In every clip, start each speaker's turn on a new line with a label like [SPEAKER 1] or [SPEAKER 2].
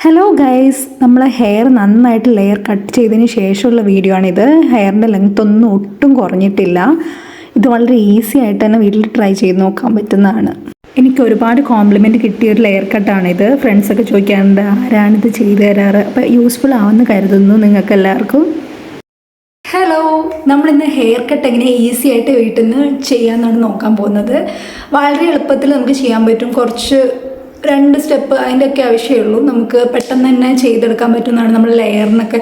[SPEAKER 1] Hello guys, നമ്മളെ hair നന്നായിട്ട് layer cut ചെയ്തതിന് ശേഷമുള്ള വീഡിയോ ആണിത്. ഹെയറിൻ്റെ ലെങ്ത് ഒന്നും ഒട്ടും കുറഞ്ഞിട്ടില്ല. ഇത് വളരെ ഈസി ആയിട്ട് തന്നെ വീട്ടിൽ ട്രൈ ചെയ്ത് നോക്കാൻ പറ്റുന്നതാണ്. എനിക്ക് ഒരുപാട് കോംപ്ലിമെൻറ്റ് കിട്ടിയ ഒരു ലെയർ കട്ടാണിത്. ഫ്രണ്ട്സൊക്കെ ചോദിക്കാറുണ്ട് ആരാണിത് ചെയ്തു തരാറ്. അപ്പോൾ യൂസ്ഫുൾ ആവുമെന്ന് കരുതുന്നു നിങ്ങൾക്ക് എല്ലാവർക്കും. ഹലോ, നമ്മളിന്ന് ഹെയർ കട്ട് എങ്ങനെ ഈസി ആയിട്ട് വീട്ടിൽ നിന്ന് ചെയ്യാമെന്നാണ് നോക്കാൻ പോകുന്നത്. വളരെ എളുപ്പത്തിൽ നമുക്ക് ചെയ്യാൻ പറ്റും. കുറച്ച് 2 സ്റ്റെപ്പ് അതിൻ്റെയൊക്കെ ആവശ്യമുള്ളൂ. നമുക്ക് പെട്ടെന്ന് തന്നെ ചെയ്തെടുക്കാൻ പറ്റുന്നതാണ്. നമ്മൾ ലെയറിനൊക്കെ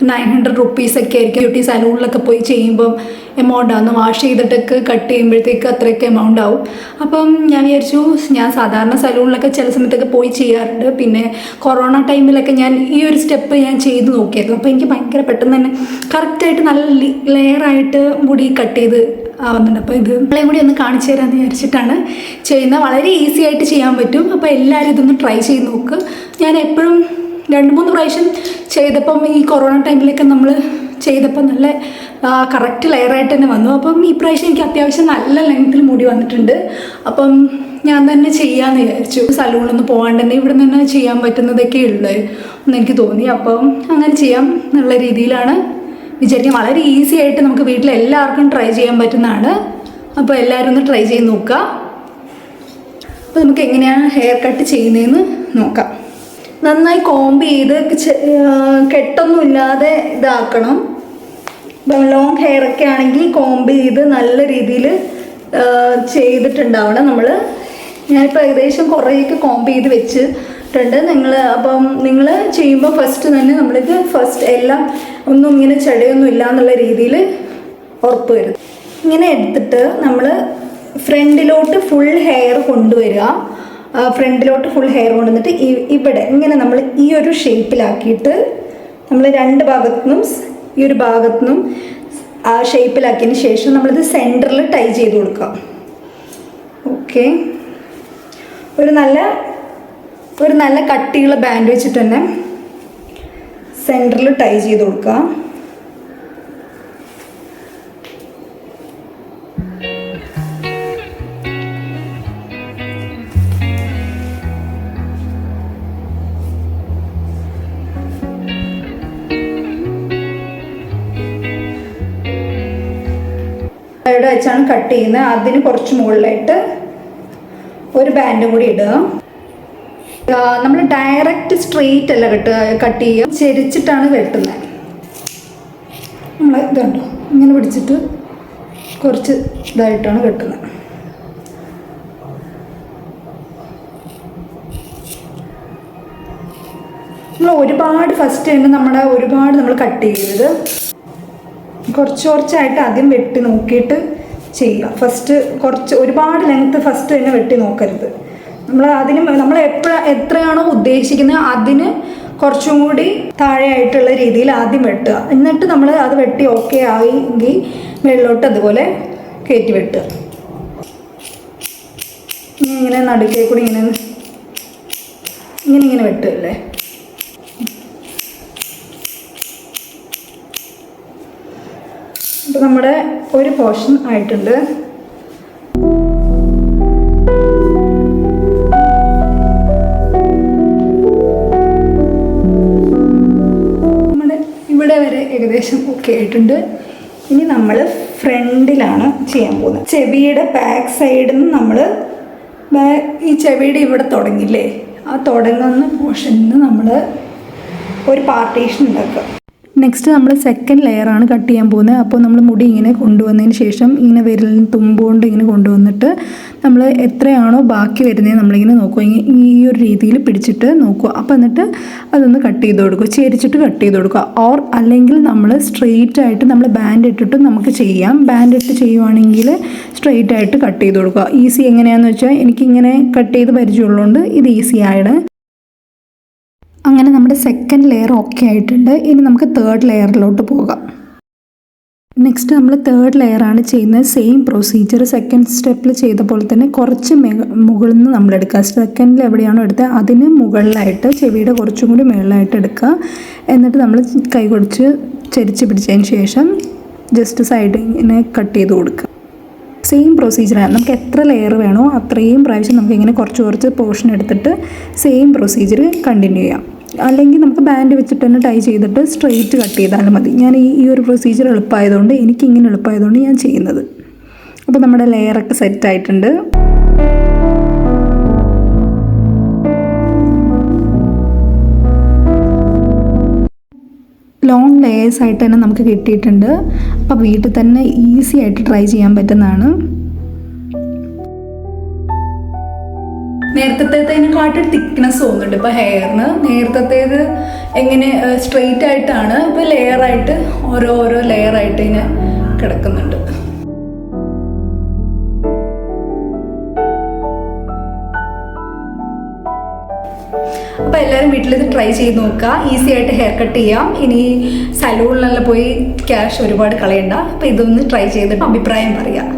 [SPEAKER 1] 900 റുപ്പീസൊക്കെ ആയിരിക്കും. ബ്യൂട്ടി സലൂണിലൊക്കെ പോയി ചെയ്യുമ്പം എമൗണ്ട് ആവുന്നു. വാഷ് ചെയ്തിട്ടൊക്കെ കട്ട് ചെയ്യുമ്പോഴത്തേക്ക് അത്രയൊക്കെ എമൗണ്ട് ആവും. അപ്പം ഞാൻ വിചാരിച്ചു, ഞാൻ സാധാരണ സലൂണിലൊക്കെ ചില സമയത്തൊക്കെ പോയി ചെയ്യാറുണ്ട്. പിന്നെ കൊറോണ ടൈമിലൊക്കെ ഞാൻ ഈ ഒരു സ്റ്റെപ്പ് ഞാൻ ചെയ്ത് നോക്കിയായിരുന്നു. അപ്പോൾ എനിക്ക് ഭയങ്കര പെട്ടെന്ന് തന്നെ കറക്റ്റായിട്ട് നല്ല ലെയറായിട്ട് മുടി കട്ട് ചെയ്ത് ആവുന്നുണ്ട്. അപ്പോൾ ഇത് നമ്മളെയും കൂടി ഒന്ന് കാണിച്ചു തരാമെന്ന് വിചാരിച്ചിട്ടാണ് ചെയ്യുന്നത്. വളരെ ഈസി ആയിട്ട് ചെയ്യാൻ പറ്റും. അപ്പോൾ എല്ലാവരും ഇതൊന്ന് ട്രൈ ചെയ്ത് നോക്ക്. ഞാൻ എപ്പോഴും 2-3 പ്രാവശ്യം ചെയ്തപ്പം ഈ കൊറോണ ടൈമിലൊക്കെ നമ്മൾ ചെയ്തപ്പോൾ നല്ല കറക്റ്റ് ലെയറായിട്ട് തന്നെ വന്നു. അപ്പം ഈ പ്രാവശ്യം എനിക്ക് അത്യാവശ്യം നല്ല ലെങ്ത്തിൽ മുടി വന്നിട്ടുണ്ട്. അപ്പം ഞാൻ തന്നെ ചെയ്യാമെന്ന് വിചാരിച്ചു. സലൂണിലൊന്നും പോകാണ്ട് തന്നെ ഇവിടെ നിന്ന് തന്നെ ചെയ്യാൻ പറ്റുന്നതൊക്കെ ഉള്ളൂ എന്ന് എനിക്ക് തോന്നി. അപ്പം അങ്ങനെ ചെയ്യാം എന്നുള്ള രീതിയിലാണ് വിചാരിക്കാം. വളരെ ഈസി ആയിട്ട് നമുക്ക് വീട്ടിൽ എല്ലാവർക്കും ട്രൈ ചെയ്യാൻ പറ്റുന്നതാണ്. അപ്പോൾ എല്ലാവരും ഒന്ന് ട്രൈ ചെയ്ത് നോക്കുക. അപ്പോൾ നമുക്ക് എങ്ങനെയാണ് ഹെയർ കട്ട് ചെയ്യുന്നതെന്ന് നോക്കാം. നന്നായി കോംബ് ചെയ്ത് കെട്ടൊന്നും ഇല്ലാതെ ഇതാക്കണം. ഇപ്പം ലോങ് ഹെയറൊക്കെ ആണെങ്കിൽ കോംബ് ചെയ്ത് നല്ല രീതിയിൽ ചെയ്തിട്ടുണ്ടാവണം. ഞാനിപ്പോൾ ഏകദേശം കുറേയൊക്കെ കോംബ് ചെയ്ത് വെച്ചിട്ടുണ്ട്. നിങ്ങൾ ചെയ്യുമ്പോൾ ഫസ്റ്റ് തന്നെ നമ്മളിത് എല്ലാം ഒന്നും ഇങ്ങനെ ചെടയൊന്നും ഇല്ല എന്നുള്ള രീതിയിൽ ഉറപ്പ് വരും. ഇങ്ങനെ എടുത്തിട്ട് നമ്മൾ ഫ്രണ്ടിലോട്ട് ഫുൾ ഹെയർ കൊണ്ടുവരിക. ഫ്രണ്ടിലോട്ട് ഫുൾ ഹെയർ കൊണ്ടുവന്നിട്ട് ഇവിടെ ഇങ്ങനെ നമ്മൾ ഈ ഒരു ഷേപ്പിലാക്കിയിട്ട് നമ്മൾ 2 ഭാഗത്തുനിന്നും ഈ ഒരു ഭാഗത്തുനിന്നും ആ ഷേപ്പിലാക്കിയതിന് ശേഷം നമ്മളിത് സെൻറ്ററിൽ ടൈ ചെയ്ത് കൊടുക്കാം. ഓക്കെ, ഒരു നല്ല കട്ടിയുള്ള ബാൻഡ് വെച്ചിട്ട് തന്നെ സെൻറ്ററിൽ ടൈ ചെയ്ത് കൊടുക്കുക. ഇവിടെ വെച്ചാണ് കട്ട് ചെയ്യുന്നത്. അതിന് കുറച്ച് മുകളിലായിട്ട് ഒരു ബാൻഡും കൂടി ഇടുക. നമ്മൾ ഡയറക്റ്റ് സ്ട്രെയിറ്റ് അല്ല കട്ട് ചെയ്യുക, ചെരിച്ചിട്ടാണ് വെട്ടുന്നത്. നമ്മൾ ഇതുണ്ടോ ഇങ്ങനെ പിടിച്ചിട്ട് കുറച്ച് ഇതായിട്ടാണ് വെട്ടുന്നത്. നമ്മൾ ഫസ്റ്റ് തന്നെ നമ്മൾ കട്ട് ചെയ്യരുത്. കുറച്ചായിട്ട് ആദ്യം വെട്ടി നോക്കിയിട്ട് ചെയ്യുക. ഒരുപാട് ലെങ്ത്ത് ഫസ്റ്റ് തന്നെ വെട്ടി നോക്കരുത്. നമ്മൾ എത്രയാണോ ഉദ്ദേശിക്കുന്നത് അതിന് കുറച്ചും കൂടി താഴെയായിട്ടുള്ള രീതിയിൽ ആദ്യം വെട്ടുക. എന്നിട്ട് നമ്മൾ അത് വെട്ടി ഓക്കെ ആയെങ്കിൽ വെള്ളോട്ട് അതുപോലെ കയറ്റി വെട്ടുക. ഇങ്ങനെ നടുക്കേ കൂടി ഇങ്ങനെ വെട്ടുകയല്ലേ. അപ്പോൾ നമ്മുടെ ഒരു പോർഷൻ ആയിട്ടുണ്ട്. ഇവിടെ വരെ ഏകദേശം ഓക്കെ ആയിട്ടുണ്ട്. ഇനി നമ്മൾ ഫ്രണ്ടിലാണ് ചെയ്യാൻ പോകുന്നത്. ചെവിയുടെ ബാക്ക് സൈഡിൽ നിന്ന് നമ്മൾ ഈ ചെവിയുടെ ഇവിടെ തുടങ്ങില്ലേ, ആ തുടങ്ങുന്ന പോർഷനിൽ നിന്ന് നമ്മൾ ഒരു പാർട്ടീഷൻ ഉണ്ടാക്കുക. നെക്സ്റ്റ് നമ്മൾ സെക്കൻഡ് ലെയറാണ് കട്ട് ചെയ്യാൻ പോകുന്നത്. അപ്പോൾ നമ്മൾ മുടി ഇങ്ങനെ കൊണ്ടുവന്നതിന് ശേഷം ഇങ്ങനെ വിരലിന് തുമ്പുകൊണ്ട് ഇങ്ങനെ കൊണ്ടുവന്നിട്ട് നമ്മൾ എത്രയാണോ ബാക്കി വരുന്നത് നമ്മളിങ്ങനെ നോക്കുക. ഈ ഒരു രീതിയിൽ പിടിച്ചിട്ട് നോക്കുക. അപ്പോൾ എന്നിട്ട് അതൊന്ന് കട്ട് ചെയ്ത് കൊടുക്കുക, ചെരിച്ചിട്ട് കട്ട് ചെയ്ത് കൊടുക്കുക. അല്ലെങ്കിൽ നമ്മൾ സ്ട്രെയിറ്റ് ആയിട്ട് നമ്മൾ ബാൻഡ് ഇട്ടിട്ട് നമുക്ക് ചെയ്യാം. ബാൻഡ് ഇട്ട് ചെയ്യുവാണെങ്കിൽ സ്ട്രെയിറ്റ് ആയിട്ട് കട്ട് ചെയ്ത് കൊടുക്കുക. ഈസി എങ്ങനെയാണെന്ന് വെച്ചാൽ എനിക്കിങ്ങനെ കട്ട് ചെയ്ത് പരിചയമുള്ളതുകൊണ്ട് ഇത് ഈസിയാണ്. അങ്ങനെ നമ്മുടെ സെക്കൻഡ് ലെയർ ഓക്കെ ആയിട്ടുണ്ട്. ഇനി നമുക്ക് തേർഡ് ലെയറിലോട്ട് പോകാം. നെക്സ്റ്റ് നമ്മൾ തേർഡ് ലെയറാണ് ചെയ്യുന്നത്. സെയിം പ്രൊസീജിയർ സെക്കൻഡ് സ്റ്റെപ്പിൽ ചെയ്ത പോലെ തന്നെ കുറച്ച് മുകളിൽ നിന്ന് നമ്മൾ എടുക്കുക. സെക്കൻഡിൽ എവിടെയാണോ എടുത്തത് അതിന് മുകളിലായിട്ട് ചെവിയുടെ കുറച്ചും കൂടി മുകളിലായിട്ട് എടുക്കുക. എന്നിട്ട് നമ്മൾ കൈ കുറച്ച് ചരിച്ച് പിടിച്ചതിന് ശേഷം ജസ്റ്റ് സൈഡിങ്ങനെ കട്ട് ചെയ്ത് കൊടുക്കുക. സെയിം പ്രൊസീജിയറാണ്. നമുക്ക് എത്ര ലെയർ വേണോ അത്രയും പ്രാവശ്യം നമുക്കിങ്ങനെ കുറച്ച് പോർഷൻ എടുത്തിട്ട് സെയിം പ്രൊസീജിയർ കണ്ടിന്യൂ ചെയ്യാം. അല്ലെങ്കിൽ നമുക്ക് ബാൻഡ് വെച്ചിട്ട് തന്നെ ടൈ ചെയ്തിട്ട് സ്ട്രെയിറ്റ് കട്ട് ചെയ്താലും മതി. ഞാൻ ഈ ഒരു പ്രൊസീജിയർ എളുപ്പമായതുകൊണ്ട്, എനിക്കിങ്ങനെ എളുപ്പമായതുകൊണ്ട് ഞാൻ ചെയ്യുന്നത്. അപ്പോൾ നമ്മുടെ ലെയറൊക്കെ സെറ്റായിട്ടുണ്ട്. ലോങ് ലെയേഴ്സ് ആയിട്ട് തന്നെ നമുക്ക് കിട്ടിയിട്ടുണ്ട്. അപ്പോൾ വീട്ടിൽ തന്നെ ഈസി ആയിട്ട് ട്രൈ ചെയ്യാൻ പറ്റുന്നതാണ്. നേരത്തേതിനെക്കാട്ടും തിക്നെസ് തോന്നുന്നുണ്ട് ഇപ്പോൾ ഹെയറിന്. നേരത്തേത് എങ്ങനെ സ്ട്രെയിറ്റ് ആയിട്ടാണ്, ഇപ്പോൾ ലെയറായിട്ട് ഓരോ ലെയറായിട്ട് ഇങ്ങനെ കിടക്കുന്നുണ്ട്. അപ്പോൾ എല്ലാവരും വീട്ടിലിത് ട്രൈ ചെയ്ത് നോക്കുക. ഈസി ആയിട്ട് ഹെയർ കട്ട് ചെയ്യാം. ഇനി സലൂണിലെല്ലാം പോയി ക്യാഷ് ഒരുപാട് കളയണ്ട. അപ്പോൾ ഇതൊന്ന് ട്രൈ ചെയ്തിട്ട് അഭിപ്രായം പറയാം.